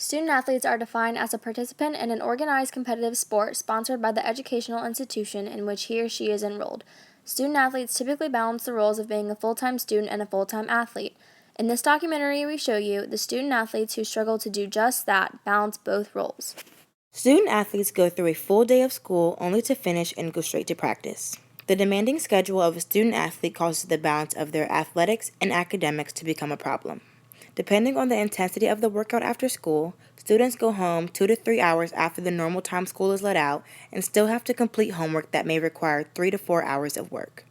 Student-athletes are defined as a participant in an organized competitive sport sponsored by the educational institution in which he or she is enrolled. Student-athletes typically balance the roles of being a full-time student and a full-time athlete. In this documentary, we show you the student-athletes who struggle to do just that, balance both roles. Student athletes go through a full day of school only to finish and go straight to practice. The demanding schedule of a student athlete causes the balance of their athletics and academics to become a problem. Depending on the intensity of the workout after school, students go home 2 to 3 hours after the normal time school is let out and still have to complete homework that may require 3 to 4 hours of work.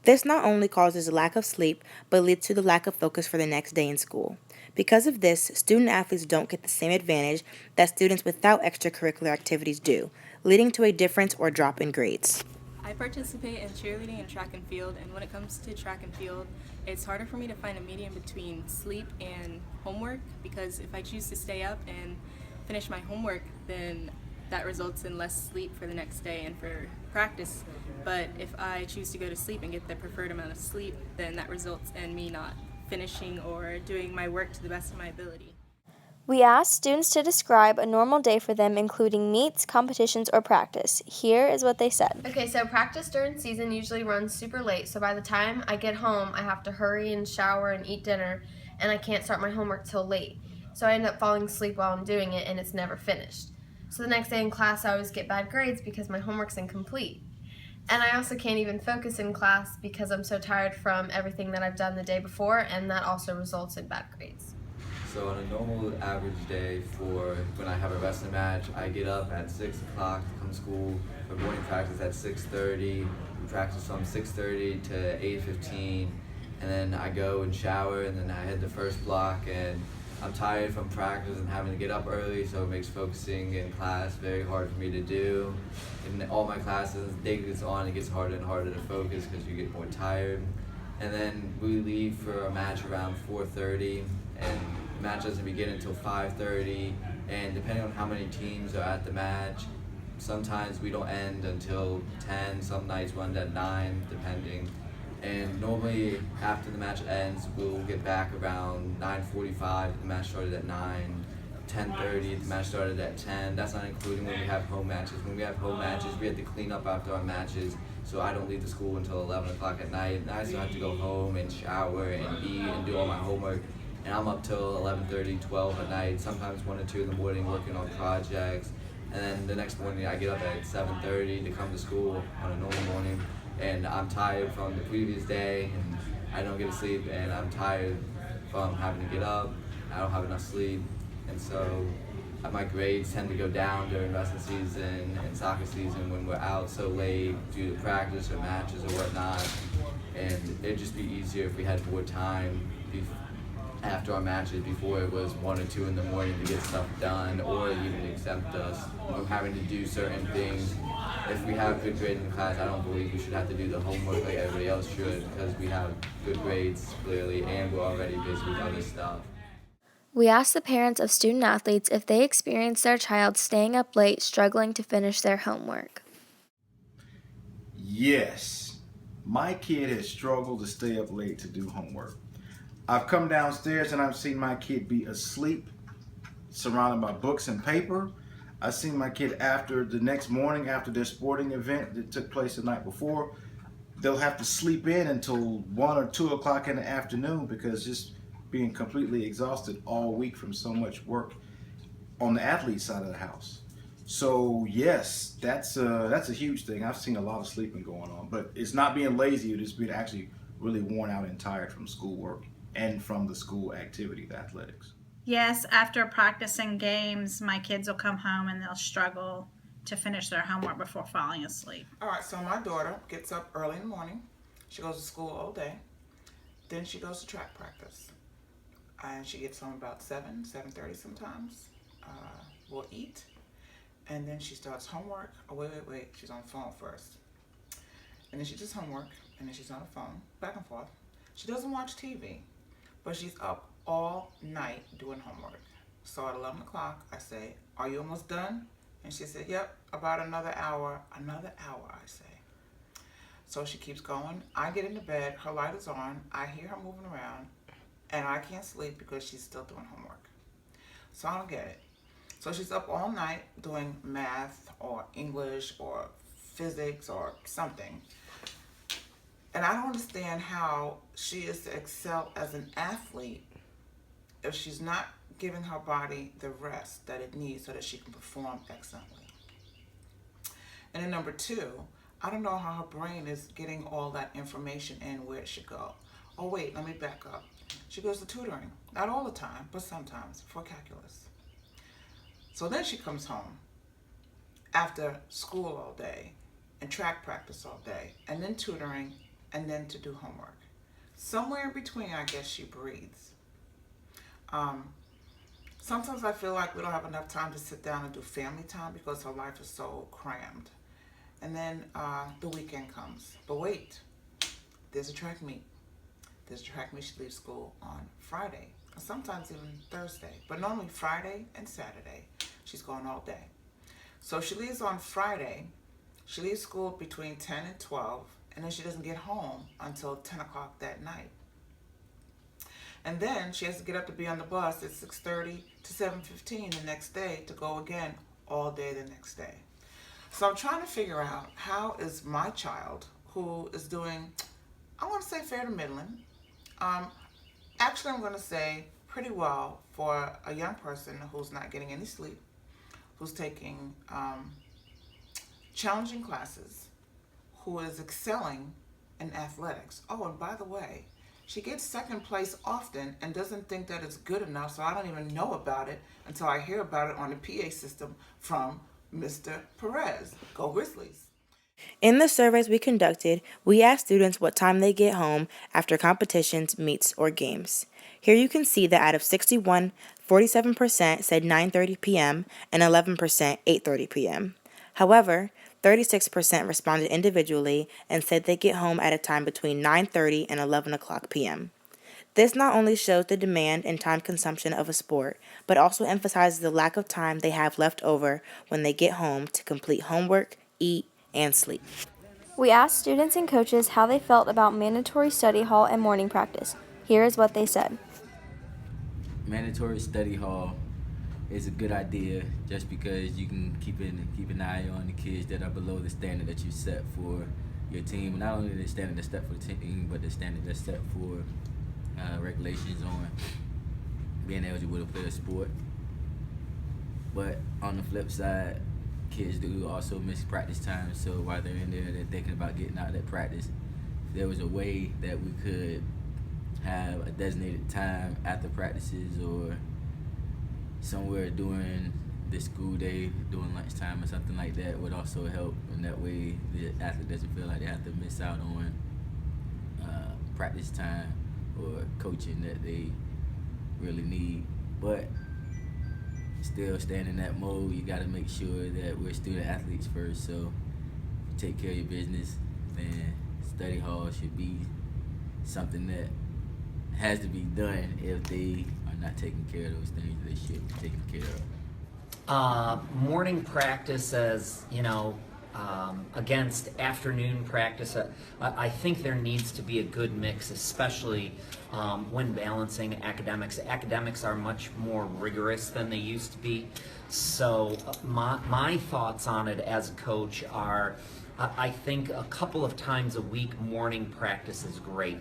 This not only causes a lack of sleep, but leads to the lack of focus for the next day in school. Because of this, student athletes don't get the same advantage that students without extracurricular activities do, leading to a difference or drop in grades. I participate in cheerleading and track and field, and when it comes to track and field, it's harder for me to find a medium between sleep and homework, because if I choose to stay up and finish my homework, then that results in less sleep for the next day and for practice. But if I choose to go to sleep and get the preferred amount of sleep, then that results in me not finishing or doing my work to the best of my ability. We asked students to describe a normal day for them, including meets, competitions, or practice. Here is what they said. Okay, so practice during season usually runs super late, so by the time I get home, I have to hurry and shower and eat dinner, and I can't start my homework till late. So I end up falling asleep while I'm doing it, and it's never finished. So the next day in class, I always get bad grades because my homework's incomplete. And I also can't even focus in class because I'm so tired from everything that I've done the day before, and that also results in bad grades. So on a normal average day for when I have a wrestling match, I get up at 6 o'clock to come to school for morning practice at 6:30. We practice from 6:30 to 8:15, and then I go and shower, and then I head the first block, and I'm tired from practice and having to get up early, so it makes focusing in class very hard for me to do. In all my classes, the day gets on, it gets harder and harder to focus because you get more tired. And then we leave for a match around 4:30, and the match doesn't begin until 5:30, and depending on how many teams are at the match, sometimes we don't end until 10, some nights we end at 9, depending. And normally after the match ends, we'll get back around 9:45. The match started at 9. 10:30, the match started at 10. That's not including when we have home matches. When we have home matches, we have to clean up after our matches, so I don't leave the school until 11 o'clock at night. And I still have to go home and shower and eat and do all my homework. And I'm up till 11:30, 12 at night, sometimes 1 or 2 in the morning working on projects. And then the next morning I get up at 7:30 to come to school on a normal morning. And I'm tired from the previous day, and I don't get to sleep, and I'm tired from having to get up. I don't have enough sleep, and so my grades tend to go down during wrestling season and soccer season when we're out so late due to practice or matches or whatnot. And it'd just be easier if we had more time after our matches before it was 1 or 2 in the morning to get stuff done, or even exempt us from having to do certain things. If we have good grades in class, I don't believe we should have to do the homework like everybody else should, because we have good grades clearly and we're already busy with other stuff. We asked the parents of student athletes if they experienced their child staying up late, struggling to finish their homework. Yes, my kid has struggled to stay up late to do homework. I've come downstairs and I've seen my kid be asleep, surrounded by books and paper. I've seen my kid after the next morning, after their sporting event that took place the night before, they'll have to sleep in until 1 or 2 o'clock in the afternoon because just being completely exhausted all week from so much work on the athlete side of the house. So yes, that's a huge thing. I've seen a lot of sleeping going on, but it's not being lazy, it's being actually really worn out and tired from schoolwork and from the school activity, the athletics. Yes, after practicing games, my kids will come home and they'll struggle to finish their homework before falling asleep. All right, so my daughter gets up early in the morning. She goes to school all day. Then she goes to track practice. And she gets home about 7:30 sometimes. We'll eat. And then she starts homework. Oh, wait. She's on the phone first. And then she does homework. And then she's on the phone, back and forth. She doesn't watch TV, but she's up all night doing homework. So at 11 o'clock, I say, "Are you almost done?" And she said, "Yep, about another hour." Another hour, I say. So she keeps going. I get into bed, her light is on, I hear her moving around, and I can't sleep because she's still doing homework. So I don't get it. So she's up all night doing math or English or physics or something. And I don't understand how she is to excel as an athlete if she's not giving her body the rest that it needs so that she can perform excellently. And then number two, I don't know how her brain is getting all that information in where it should go. Oh wait, let me back up. She goes to tutoring, not all the time, but sometimes for calculus. So then she comes home after school all day and track practice all day and then tutoring and then to do homework. Somewhere in between, I guess she breathes. Sometimes I feel like we don't have enough time to sit down and do family time because her life is so crammed. And then the weekend comes. But wait, there's a track meet. There's a track meet. She leaves school on Friday, sometimes even Thursday, but normally Friday and Saturday. She's gone all day. So she leaves on Friday. She leaves school between 10 and 12, and then she doesn't get home until 10 o'clock that night. And then she has to get up to be on the bus at 6:30 to 7:15 the next day to go again all day the next day. So I'm trying to figure out how is my child, who is doing, I want to say fair to middling. Actually, I'm going to say pretty well for a young person who's not getting any sleep, who's taking challenging classes, who is excelling in athletics. Oh, and by the way, she gets second place often and doesn't think that it's good enough, so I don't even know about it until I hear about it on the PA system from Mr. Perez. Go Grizzlies. In the surveys we conducted, we asked students what time they get home after competitions, meets, or games. Here you can see that out of 61, 47% said 9:30 p.m. and 11% 8:30 p.m. However, 36% responded individually and said they get home at a time between 9:30 and 11 o'clock p.m. This not only shows the demand and time consumption of a sport, but also emphasizes the lack of time they have left over when they get home to complete homework, eat, and sleep. We asked students and coaches how they felt about mandatory study hall and morning practice. Here is what they said. Mandatory study hall is a good idea just because you can keep an eye on the kids that are below the standard that you set for your team. Not only the standard that's set for the team, but the standard that's set for regulations on being eligible to play a sport. But on the flip side, kids do also miss practice time, so while they're in there, they're thinking about getting out of that practice. If there was a way that we could have a designated time after practices or somewhere during the school day, during lunchtime or something like that, would also help, and that way the athlete doesn't feel like they have to miss out on practice time or coaching that they really need. But still staying in that mode, you got to make sure that we're student athletes first. So take care of your business, then study hall should be something that has to be done if they are not taking care of those things that they should be taking care of. Morning practice, as you know, against afternoon practice, I think there needs to be a good mix, especially when balancing academics. Academics are much more rigorous than they used to be. So my thoughts on it as a coach are, I think a couple of times a week morning practice is great.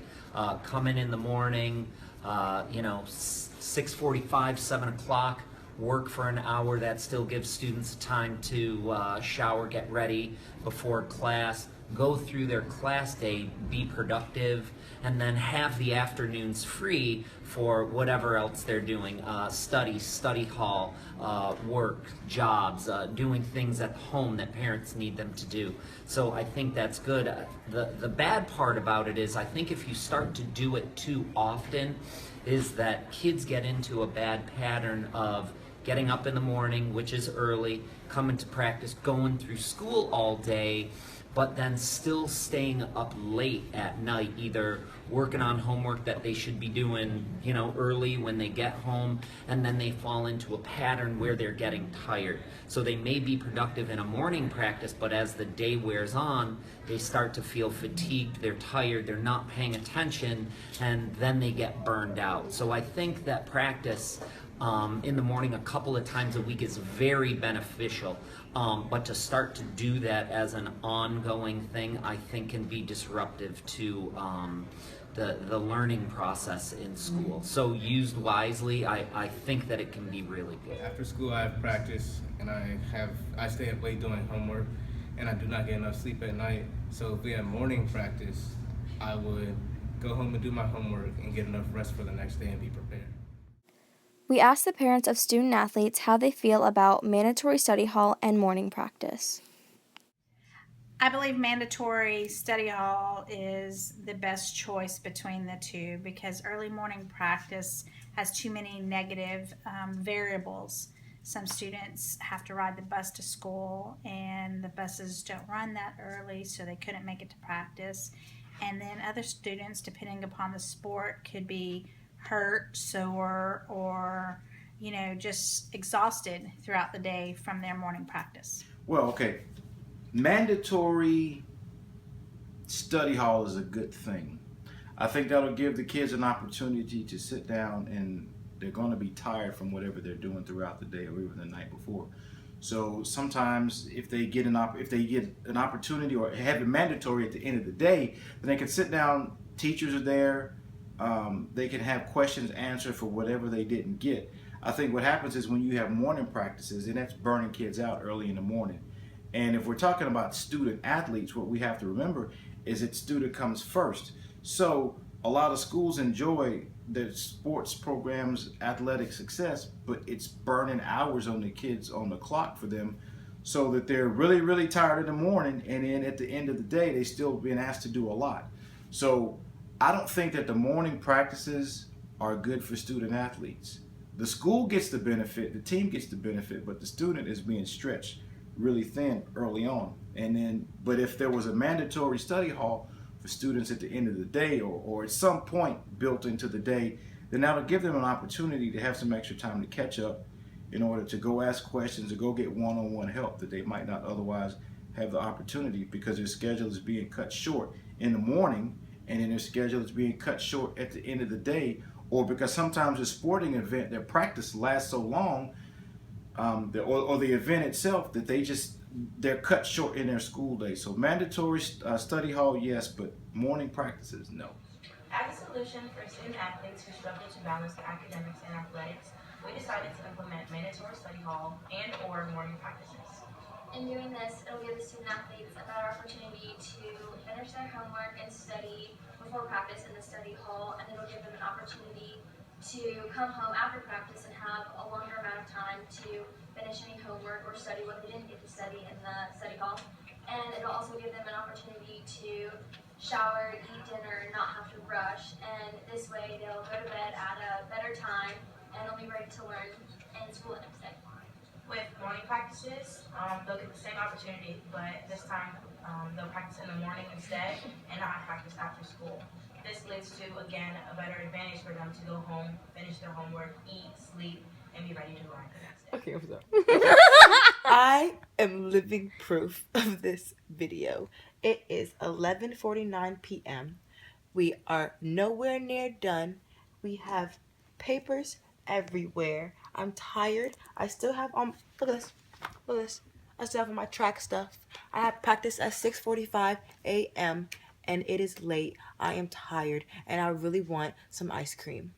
Come in the morning, 6:45, 7 o'clock, work for an hour. That still gives students time to shower, get ready before class, go through their class day, be productive, and then have the afternoons free for whatever else they're doing, study hall, work, jobs, doing things at home that parents need them to do. So I think that's good. The bad part about it is I think if you start to do it too often, is that kids get into a bad pattern of getting up in the morning, which is early, coming to practice, going through school all day, but then still staying up late at night, either working on homework that they should be doing, early when they get home, and then they fall into a pattern where they're getting tired. So they may be productive in a morning practice, but as the day wears on, they start to feel fatigued, they're tired, they're not paying attention, and then they get burned out. So I think that practice in the morning a couple of times a week is very beneficial. But to start to do that as an ongoing thing, I think can be disruptive to the learning process in school. So used wisely, I think that it can be really good. After school, I have practice, and I stay up late doing homework, and I do not get enough sleep at night. So if we have morning practice, I would go home and do my homework and get enough rest for the next day and be prepared. We asked the parents of student athletes how they feel about mandatory study hall and morning practice. I believe mandatory study hall is the best choice between the two because early morning practice has too many negative variables. Some students have to ride the bus to school and the buses don't run that early, so they couldn't make it to practice. And then other students, depending upon the sport, could be hurt, sore, or just exhausted throughout the day from their morning practice. Well, okay. Mandatory study hall is a good thing. I think that'll give the kids an opportunity to sit down, and they're going to be tired from whatever they're doing throughout the day or even the night before. So sometimes if they get an opportunity or have it mandatory at the end of the day, then they can sit down, teachers are there, they can have questions answered for whatever they didn't get. I think what happens is when you have morning practices, and that's burning kids out early in the morning. And if we're talking about student athletes, what we have to remember is that student comes first. So a lot of schools enjoy the sports programs, athletic success, but it's burning hours on the kids on the clock for them, so that they're really, really tired in the morning, and then at the end of the day, they still being asked to do a lot. So I don't think that the morning practices are good for student athletes. The school gets the benefit, the team gets the benefit, but the student is being stretched really thin early on. And then, but if there was a mandatory study hall for students at the end of the day, or at some point built into the day, then that would give them an opportunity to have some extra time to catch up in order to go ask questions or go get one-on-one help that they might not otherwise have the opportunity, because their schedule is being cut short in the morning, and then their schedule is being cut short at the end of the day, or because sometimes a sporting event, their practice lasts so long, or the event itself, that they're cut short in their school day. So mandatory study hall, yes, but morning practices, no. As a solution for student athletes who struggle to balance their academics and athletics, we decided to implement mandatory study hall and or morning practices. In doing this, it'll give the student athletes a better opportunity to finish their homework and study before practice in the study hall, and it'll give them an opportunity to come home after practice and have a longer amount of time to finish any homework or study what they didn't get to study in the study hall. And it'll also give them an opportunity to shower, eat dinner, and not have to rush. And this way they'll go to bed at a better time and they'll be ready to learn in school the next day. With morning practices, they'll get the same opportunity, but this time they'll practice in the morning instead and not practice after school. This leads to, again, a better advantage for them to go home, finish their homework, eat, sleep, and be ready to learn the next day. Okay, I'm sorry. I am living proof of this video. It is 11:49 p.m. We are nowhere near done. We have papers everywhere. I'm tired. I still have look at this. Look at this. I still have my track stuff. I have practice at 6:45 a.m. and it is late. I am tired and I really want some ice cream.